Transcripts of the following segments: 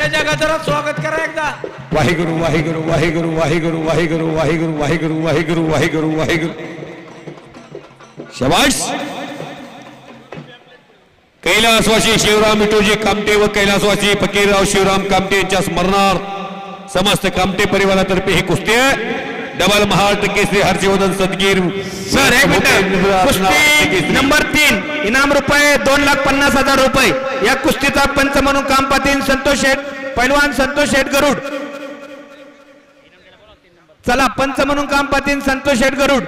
जगात स्वागत करा एकदा। वाहिगुरु वाहिगुरु वाहिगुरु वाहिगुरु वाहिगुरु वाहिगुरु वाहिगुरु वाहिगुरु वाहिगुरु वाहिगुरु। शाबाश। कैलासवासी शिवराम विठोजी कामटे व कैलासवासी फकीरराव शिवराम कामटे यांच्या स्मरणार्थ समस्त कामटे परिवारातर्फे ही कुस्ती आहे। डबल महाराष्ट्र केसरी हर्षवर्धन सदगीर सर एक मिनिट। कुस्ती नंबर 3 इनाम रुपये 2,50,000 रुपये। या कुस्तीचा पंच म्हणून काम पाहतील संतोष शेठ पैलवान संतोष शेठ गरुड। चला पंच म्हणून काम पाहतील संतोष शेठ गरुड।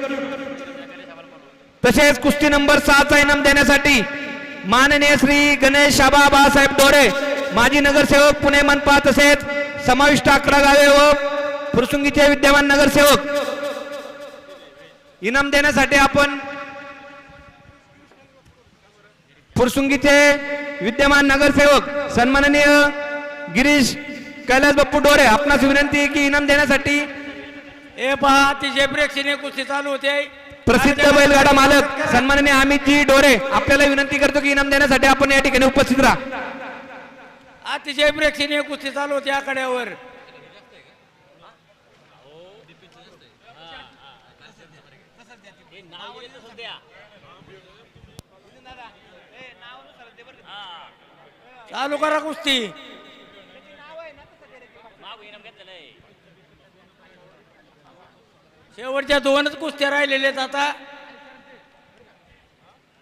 तसेच कुस्ती नंबर 6 चा इनाम देण्यासाठी माननीय श्री गणेश आबा बाळासाहेब डोरे माजी नगरसेवक पुणे मनपा तसेच समाविष्ट 11 गावे व फुरसुंगीचे विद्यमान नगरसेवक इनाम देण्यासाठी आपण फुरसुंगीचे विद्यमान नगरसेवक सन्माननीय गिरीश कैलास बाप्पू डोरे आपणास विनंती आहे की इनाम देण्यासाठी ए पहा अतिशय प्रेक्षणीय कुस्ती चालू होते। प्रसिद्ध बैलगाडा मालक सन्माननीय अमितजी डोरे आपल्याला विनंती करतो की इनाम देण्यासाठी आपण या ठिकाणी उपस्थित राहा। अतिशय प्रेक्षणीय कुस्ती चालू होती आकड्यावर। चालू करा कुस्ती। शेवटच्या 2च कुस्त्या राहिलेल्या आहेत आता।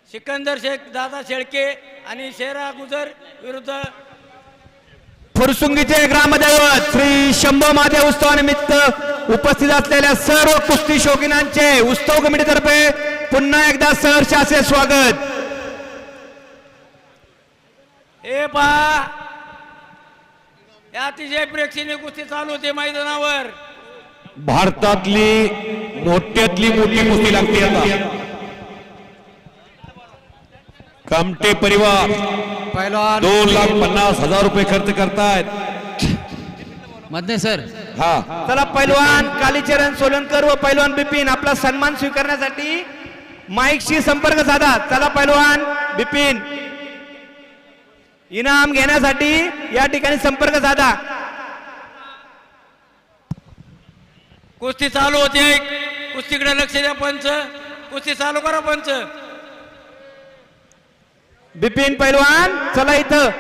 सिकंदर शेख दादा शेळके आणि शेरा गुजर विरुद्ध फुरसुंगीचे ग्रामदैवत श्री शंभो महादेव उत्सवानिमित्त उपस्थित असलेल्या सर्व कुस्ती शौकीनांचे उत्सव कमिटीतर्फे पुन्हा एकदा सहर्ष असे स्वागत। ए पहा या अतिशय प्रेक्षणीय कुस्ती चालू होते मैदानावर। भारतातली मोठ्यातली मोठी कुस्ती लागते आता। कामटे परिवार पहलवान 2,50,000 रुपये खर्च करतायत। मधने सर हा चला पैलवान कालीचरण सोलनकर व पैलवान बिपिन आपला सन्मान स्वीकारण्यासाठी माईकशी संपर्क साधा। चला पैलवान बिपिन इनाम घेण्यासाठी या ठिकाणी संपर्क साधा। कुस्ती चालू होते। कुस्तीकडे लक्ष द्या पंच। कुस्ती चालू करा पंच। बिपिन पैलवान चला इथं।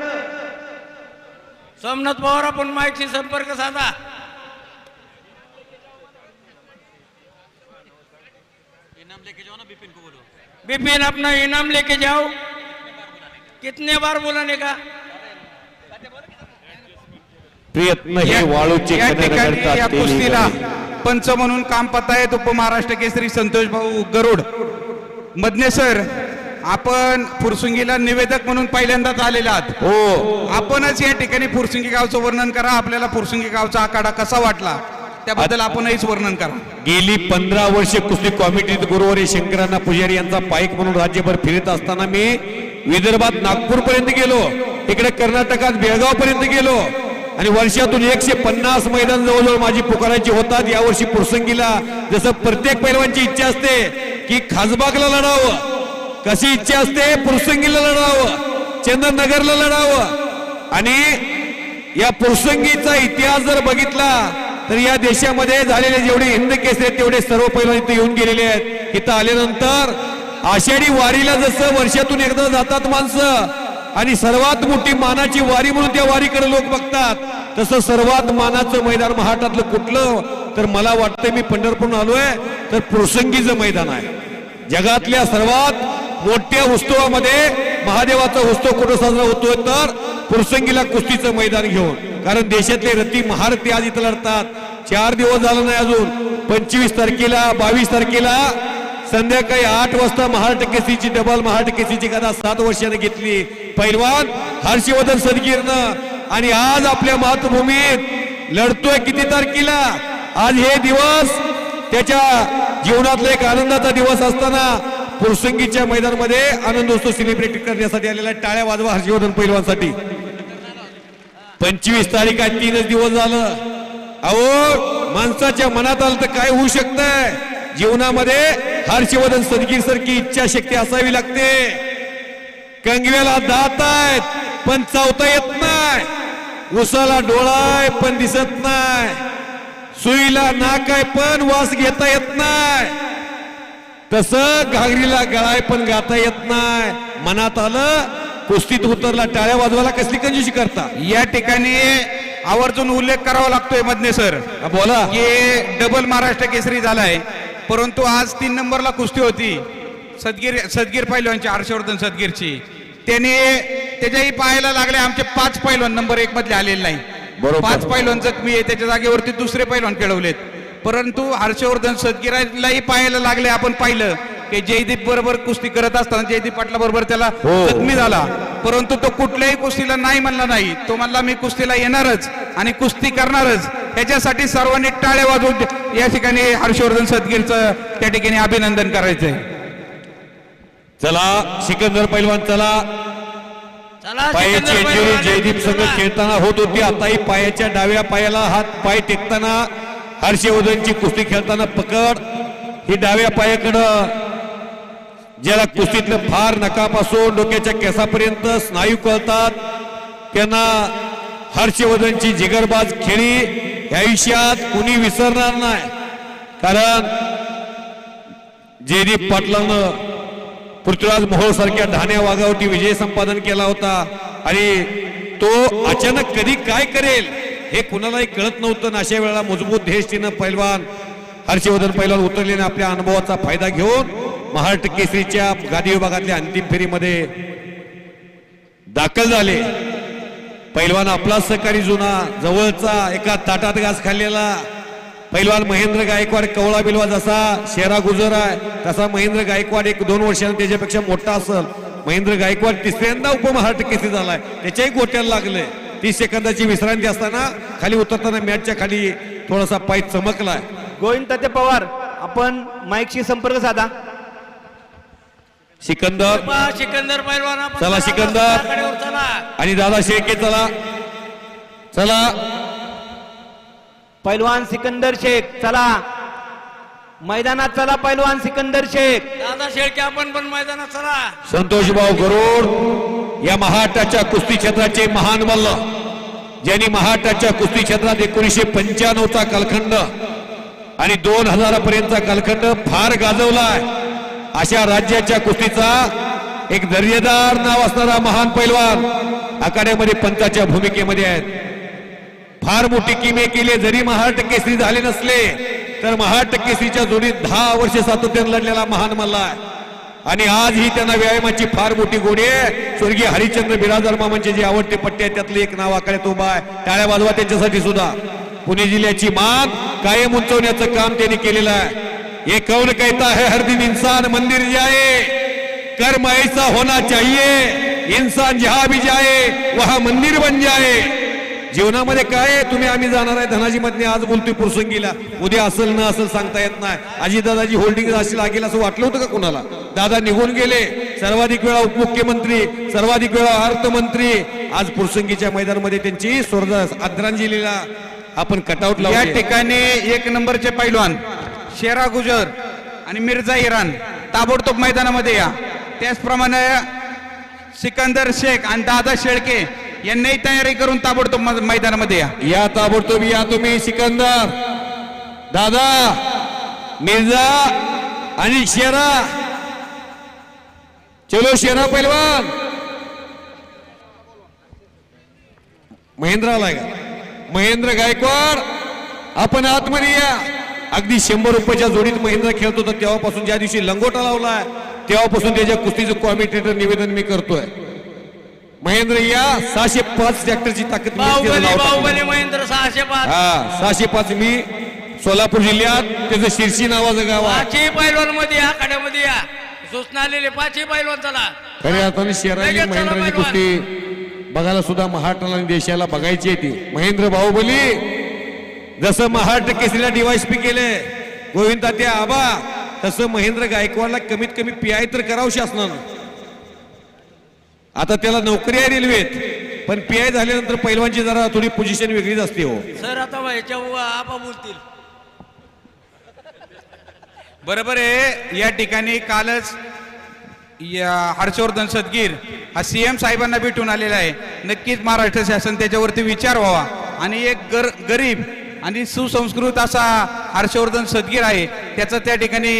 सोमनाथ पवार आपण माईकशी संपर्क साधा। इनाम लेके जाओ ना बिपिन को बोलो। बिपिन अपना इनाम लेके जाओ। कितने बार बोलाने का? प्रयत्न हे वाळूचे या कणा ठिकाणी रगडतात या ते कुस्तीला निघाले। पंच म्हणून काम पाहतायत उपमहाराष्ट्र केसरी संतोष भाऊ गरुड। मधने सर आपण फुरसुंगीला निवेदक म्हणून पहिल्यांदाच आलेला आहात। हो आपणच या ठिकाणी फुरसुंगी गावचं वर्णन करा। आपल्याला फुरसुंगी गावचा आखाडा कसा वाटला त्याबद्दल आपणच वर्णन करा। गेली 15 वर्षे कुस्ती कॉमिटीत गुरुवारी शंकरांना पुजारी यांचा पाईक म्हणून राज्यभर फिरत असताना मी विदर्भात नागपूर पर्यंत गेलो, इकडे कर्नाटकात बेळगाव पर्यंत गेलो आणि वर्षातून 150 मैदान जवळजवळ माझी पुकारायची होतात। यावर्षी फुरसुंगीला जसं प्रत्येक पैलवानची इच्छा असते की खासबागला लढावं, कशी इच्छा असते फुरसुंगीला लढावं, चंदननगरला लढावं। आणि या फुरसुंगीचा इतिहास जर बघितला तर या देशामध्ये झालेले जेवढे हिंद केसरी आहेत तेवढे सर्व पैलवान इथे येऊन गेलेले आहेत। इथं आल्यानंतर आषाढी वारीला जसं वर्षातून एकदा जातात माणसं आणि सर्वात मोठी मानाची वारी म्हणून त्या वारीकडे लोक बघतात, तसं सर्वात मानाचं मैदान महाराष्ट्रातलं कुठलं तर मला वाटतं मी पंढरपूरहून आलोय तर फुरसुंगीचं मैदान आहे। जगातल्या सर्वात मोठ्या उत्सवामध्ये महादेवाचा उत्सव कुठं साजरा होतोय तर फुरसुंगीला कुस्तीचं मैदान घेऊन। कारण देशातले रथी महारथी आज इथं लढतात। 4 दिवस झालं नाही अजून। 25 तारखेला 22 तारखेला संध्याकाळी 8 वाजता महाराष्ट्र केसरीची डबल महाराष्ट्र केसरीची गदा 7 वर्षाने घेतली पैलवान हर्षवर्धन सदगीरनं। आणि आज आपल्या मातृभूमीत लढतोय किती तारखेला। आज हे दिवस त्याच्या जीवनातला एक आनंदाचा दिवस असताना फुरसुंगीच्या मैदानामध्ये आनंदोत्सव सेलिब्रेट करण्यासाठी आलेला टाळ्या वाजवा हर्षवर्धन पैलवानसाठी। 25 तारीख आहे, 3च दिवस झालं। अहो माणसाच्या मनात आलं तर काय होऊ शकतंय जीवनामध्ये। हर्षवर्धन सदगीर सारखी इच्छाशक्ती असावी लागते। कंगव्याला दात आहेत पण चावता येत नाही। उसाला डोळा आहे पण दिसत नाही, सुईला नाक आहे पण वास घेता येत नाही, तसं घागरीला गळाय पण गाता येत नाही. मनात आलं कुस्तीत उतरला टाळ्या वाजवायला कसली कंजूशी करता. या ठिकाणी आवर्जून उल्लेख करावा लागतोय मधने सर, बोला की डबल महाराष्ट्र केसरी झालाय, परंतु आज 3 नंबरला कुस्ती होती सदगीर पैलवानची, हर्षवर्धन सदगीरची. त्याने त्याच्याही पाहायला लागले आमचे 5 पैलवान नंबर 1 मधले आलेले नाही. बरोबर. 5 पैलवान जखमी आहे, त्याच्या जागेवरती दुसरे पैलवान खेळवलेत. परंतु हर्षवर्धन सदगीरालाही पाहायला लागले. आपण पाहिलं की जयदीप बरोबर कुस्ती करत असताना जयदीप पाटला बरोबर त्याला हो. जखमी झाला, परंतु तो कुठल्याही कुस्तीला नाही म्हणला नाही. तो म्हणला मी कुस्तीला येणारच आणि कुस्ती करणारच. ह्याच्यासाठी सर्वांनी टाळ्या वाजवून या ठिकाणी हर्षवर्धन सदगीरचं त्या ठिकाणी अभिनंदन करायचंय. चला सिकंदर पैलवान चला. चला पायाची सिकंदर इंजुरी पैलवान, जयदीप संघ चला. खेळताना होत होती, आताही पायाच्या डाव्या पायाला हात पाय टेकताना हर्षवर्धनची कुस्ती खेळताना पकड ही डाव्या पायाकडं, ज्याला कुस्तीतलं फार नकापासून डोक्याच्या केसापर्यंत स्नायू कळतात त्यांना हर्षवर्धनची जिगरबाज खेळी ह्या आयुष्यात कुणी विसरणार नाही. कारण जयदीप पाटलानं पृथ्वीराज मोहोळ सारख्या ढाण्या वाघावरती विजय संपादन केला होता आणि तो अचानक कधी काय करेल हे कुणालाही कळत नव्हतं. अशा वेळेला मजबूत ध्येयस्थीनं पैलवान हर्षवर्धन पैलवान उतरलेने आपल्या अनुभवाचा फायदा घेऊन महाराष्ट्र केसरीच्या गादी विभागातल्या अंतिम फेरीमध्ये दाखल झाले. पैलवान आपला सहकारी जुना जवळचा एका ताटात घास खाल्लेला पैलवान महेंद्र गायकवाड, कवळा बिलवा जसा शेरा गुजर आहे तसा महेंद्र गायकवाड 1-2 वर्षांनी त्याच्यापेक्षा मोठा असेल. महेंद्र गायकवाड तिसऱ्यांदा उपमहाराष्ट्र केसरी झालाय, त्याच्याही गोट्याला लागले. 30 सेकंदाची विश्रांती असताना खाली उतरताना मॅचच्या खाली थोडासा पाय चमकलाय. गोविंद तात्या पवार, आपण माईकशी संपर्क साधा. सिकंदर सिकंदर पैलवान आपण चला, सिकंदर. आघाडीवर चला. आणि दादा शेळके चला. चला पैलवान सिकंदर शेख चला मैदानात, चला पैलवान सिकंदर शेख. दादा शेळके आपण पण मैदानात चला. संतोषभाऊ गरुड या महाराष्ट्राच्या कुस्ती क्षेत्राचे महान मल्ल, ज्यांनी महाराष्ट्राच्या कुस्ती क्षेत्रात 1995चा कालखंड आणि 2000 पर्यंतचा कालखंड फार गाजवलाय. अशा राज्याच्या कुस्तीचा एक दर्जेदार नाव असणारा महान पैलवान आखाड्यामध्ये पंचाच्या भूमिकेमध्ये आहेत. फार मोठी किमे केली. जरी महाराष्ट्र केसरी झाले नसले तर महाराष्ट्र केसरीच्या जोडीत 10 वर्ष सातत्याने लढलेला महान मल्ल आहे आणि आजही त्यांना व्यायामाची फार मोठी गोडी आहे. स्वर्गीय हरिश्चंद्र बिराजदार मामांचे जे आवडते पट्टे आहेत त्यातले एक नाव आखाड्यात उभा आहे. टाळ्या वाजवा त्यांच्यासाठी सुद्धा. पुणे जिल्ह्याची मान कायम उंचवण्याचं काम त्यांनी केलेलं आहे. ये कौन कहता है हर दिन इंसान मंदिर जाए, कर्म ऐसा होना चाहिए इंसान जहां भी जाए वहां मंदिर बन जाए. जीवनामध्ये काय तुम्ही आम्ही जाणार आहे धनाजी मधने आज बोलतोय पुरसंगीला, उद्या असेल न असेल सांगता येत नाही. आजी दादाजी होल्डिंग अशी लागेल असं वाटलं होतं का कुणाला? दादा निघून गेले, सर्वाधिक वेळा उपमुख्यमंत्री, सर्वाधिक वेळा अर्थमंत्री. आज पुरसंगीच्या मैदानामध्ये त्यांची आदरांजलीला आपण कटआउट या लावले. ठिकाणी 1 नंबरचे पैलवान शेरा गुजर आणि मिर्झा इराण ताबडतोब मैदानामध्ये या. त्याचप्रमाणे सिकंदर शेख आणि दादा शेळके यांनाही तयारी करून ताबडतोब मैदानामध्ये या. या ताबडतोब या तुम्ही. सिकंदर, दादा, मिर्झा आणि शेरा. चलो शेरा पैलवान. महेंद्र आलाय का? महेंद्र गायकवाड आपण आतमध्ये या. अगदी 100 रुपयाच्या जोडीत महेंद्र खेळत होता तेव्हापासून, ज्या दिवशी लंगोटा लावलाय तेव्हापासून त्याच्या कुस्तीचं कॉमेंटेटर निवेदन मी करतोय. महेंद्र या. 605 ट्रॅक्टरची ताकद बाहुबली महेंद्र 605. हा 605. मी सोलापूर जिल्ह्यात त्याचं शिरशी नावाचं गाव आहे. 5ही पैलवान मध्ये या, आखाड्यामध्ये या. सूचना आलेले 5ही पैलवान चला. खऱ्या अर्थाने शेरानी लगेच चला महेंद्राची पैलवान. कुस्ती बघायला सुद्धा महाराष्ट्राला आणि देशाला बघायची आहे ती. महेंद्र बाहुबली जसं महाराष्ट्र केसरीला डीवायसपी केले गोविंद तात्या आबा, तसं महेंद्र गायकवाडला कमीत कमी पीआय तर करावं शासनानं. आता त्याला नोकरी आहे रेल्वेत, पण पीआय झाल्यानंतर पैलवानची जरा थोडी पोझिशन वेगळीच असते हो. सर आता याच्या आपा बोलतील. बरोबर आहे. या ठिकाणी कालच या हर्षवर्धन सदगीर हा सीएम साहेबांना भेटून आलेला आहे. नक्कीच महाराष्ट्र शासन त्याच्यावरती विचार व्हावा आणि एक गरीब आणि सुसंस्कृत असा हर्षवर्धन सदगीर आहे, त्याचा त्या ठिकाणी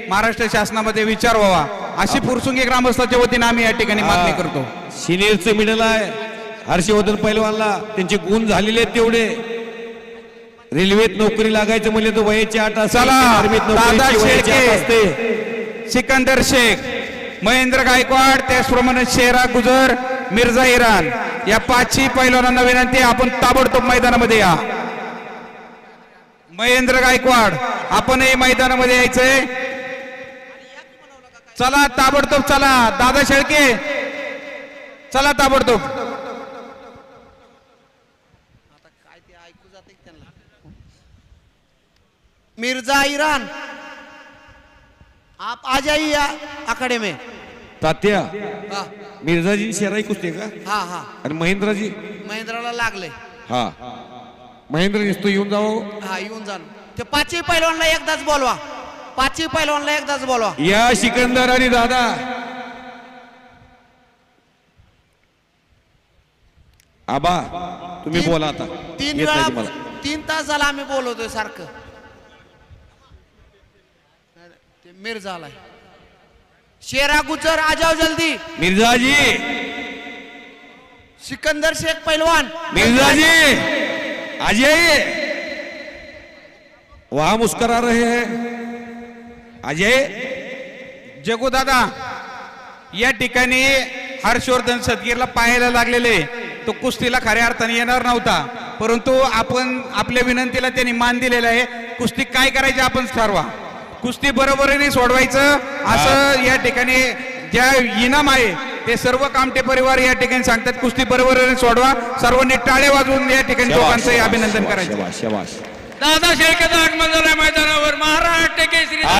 महाराष्ट्र शासनामध्ये विचार व्हावा अशी फुरसुंगी ग्रामस्थाच्या वतीने आम्ही या ठिकाणी मागणी करतो. सिनियरचं मिडल आहे हर्षवर्धन पैलवानला, त्यांचे गुण झालेले आहेत तेवढे. रेल्वेत नोकरी लागायचं म्हणजे तो वयाची 8 असते, चला, आर्मीत दादा नोकरीची वयाची 8 शेळके, असते. सिकंदर शेख, महेंद्र गायकवाड, त्याचप्रमाणे शेरा गुजर, मिर्झा इराण या 5ही पैलवानांना विनंती आहे, आपण ताबडतोब मैदानामध्ये या. महेंद्र गायकवाड आपणही मैदानामध्ये यायचंय. चला ताबडतोब चला. दादा शेळके चला ताबडतोब. मिर्जा ईरान आप आ जाइए अखाड़े में. तात्या हाँ मिर्झाजी शेराई कुस्ती आहे का? हाँ हाँ आणि महेंद्रजी महेंद्राला लागले. हा महेंद्रजी तो येऊन जाओ. हा येऊन जाण ते 5ही पैलवानला एकदाच बोलवा. 5ही पैलवानला एकदाच बोलवा. या सिकंदर आणि दादा आबा तुम्ही बोला आता. 3 येत नाही वेळा तुम्हाला. 3 तास झाला आम्ही बोलवतोय सारखं. ते मिर्झाला शेरा गुजर आ जाओ जल्दी. मिर्झाजी सिकंदर शेख पैलवान मिर्झाजी अजय वहां मुस्कुरा रहे हैं अजय. जगू दादा या ठिकाणी हर्षवर्धन सदगीरला पाहायला लागलेले, तो कुस्तीला खऱ्या अर्थाने येणार नव्हता, परंतु आपण आपल्या विनंतीला त्यांनी मान दिलेला आहे. कुस्ती काय करायची आपण ठरवा, कुस्ती बरोबरीने सोडवायचं असं या ठिकाणी ज्या इनाम आहे ते सर्व कामटे परिवार या ठिकाणी सांगतात. कुस्ती बरोबरीने सोडवा. सर्वांनी टाळे वाजवून या ठिकाणी दोघांचंही अभिनंदन करायचं. शाबास शाबास. दादा शेळकेचं आगमन झालंय मैदानात.